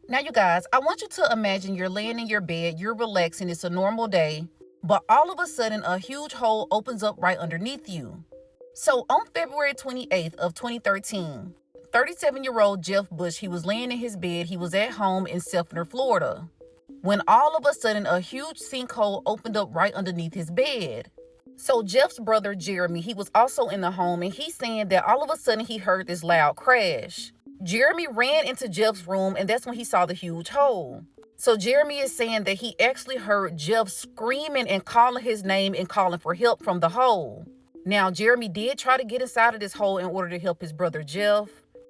Now, you guys, I want you to imagine you're laying in your bed, you're relaxing, it's a normal day, but all of a sudden a huge hole opens up right underneath you. So on February 28th of 2013, 37-year-old Jeff Bush, he was laying in his bed, he was at home in Seffner, Florida, when all of a sudden a huge sinkhole opened up right underneath his bed. So Jeff's brother Jeremy, he was also in the home, and he's saying that all of a sudden he heard this loud crash. Jeremy ran into Jeff's room, and that's when he saw the huge hole. So Jeremy is saying that he actually heard Jeff screaming and calling his name and calling for help from the hole. Now, Jeremy did try to get inside of this hole in order to help his brother Jeff,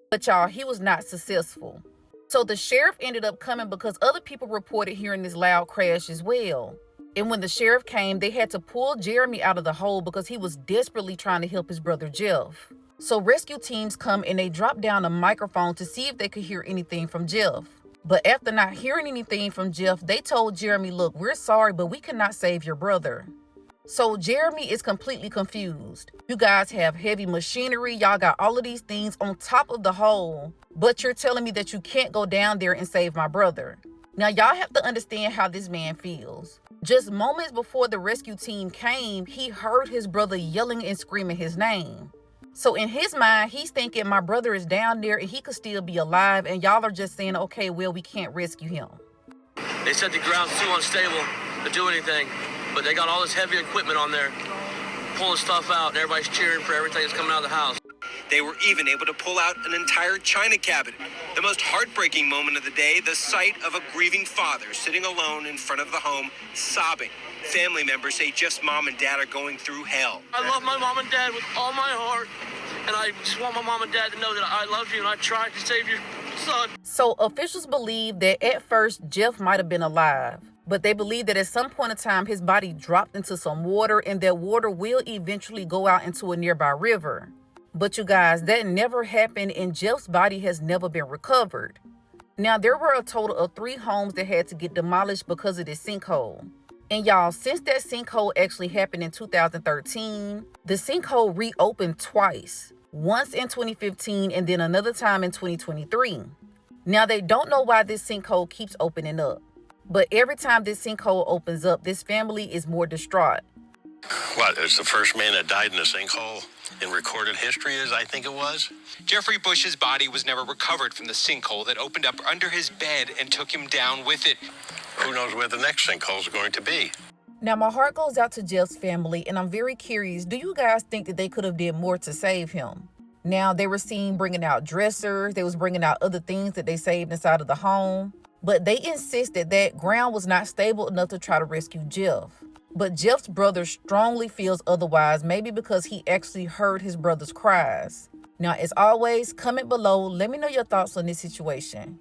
but y'all, he was not successful. So the sheriff ended up coming because other people reported hearing this loud crash as well. And when the sheriff came, they had to pull Jeremy out of the hole because he was desperately trying to help his brother Jeff. So rescue teams come and they drop down a microphone to see if they could hear anything from Jeff. But after not hearing anything from Jeff, they told Jeremy, look, we're sorry, but we cannot save your brother. So Jeremy is completely confused. You guys have heavy machinery, y'all got all of these things on top of the hole, but you're telling me that you can't go down there and save my brother. Now, y'all have to understand how this man feels. Just moments before the rescue team came, he heard his brother yelling and screaming his name. So in his mind, he's thinking my brother is down there and he could still be alive, and y'all are just saying, okay, well, we can't rescue him. They said the ground's too unstable to do anything, but they got all this heavy equipment on there, pulling stuff out, and everybody's cheering for everything that's coming out of the house. They were even able to pull out an entire china cabinet. The most heartbreaking moment of the day, the sight of a grieving father sitting alone in front of the home, sobbing. Family members say Jeff's mom and dad are going through hell. I love my mom and dad with all my heart, and I just want my mom and dad to know that I love you and I tried to save your son. So officials believe that at first Jeff might have been alive, but they believe that at some point in time his body dropped into some water, and that water will eventually go out into a nearby river. But you guys, that never happened, and Jeff's body has never been recovered. Now, there were a total of 3 homes that had to get demolished because of this sinkhole. And y'all, since that sinkhole actually happened in 2013, the sinkhole reopened twice. Once in 2015 and then another time in 2023. Now, they don't know why this sinkhole keeps opening up. But every time this sinkhole opens up, this family is more distraught. What, it's the first man that died in a sinkhole in recorded history, as I think it was? Jeffrey Bush's body was never recovered from the sinkhole that opened up under his bed and took him down with it. Who knows where the next sinkhole is going to be? Now, my heart goes out to Jeff's family, and I'm very curious, do you guys think that they could have did more to save him? Now, they were seen bringing out dressers, they was bringing out other things that they saved inside of the home, but they insisted that ground was not stable enough to try to rescue Jeff. But Jeff's brother strongly feels otherwise, maybe because he actually heard his brother's cries. Now, as always, comment below. Let me know your thoughts on this situation.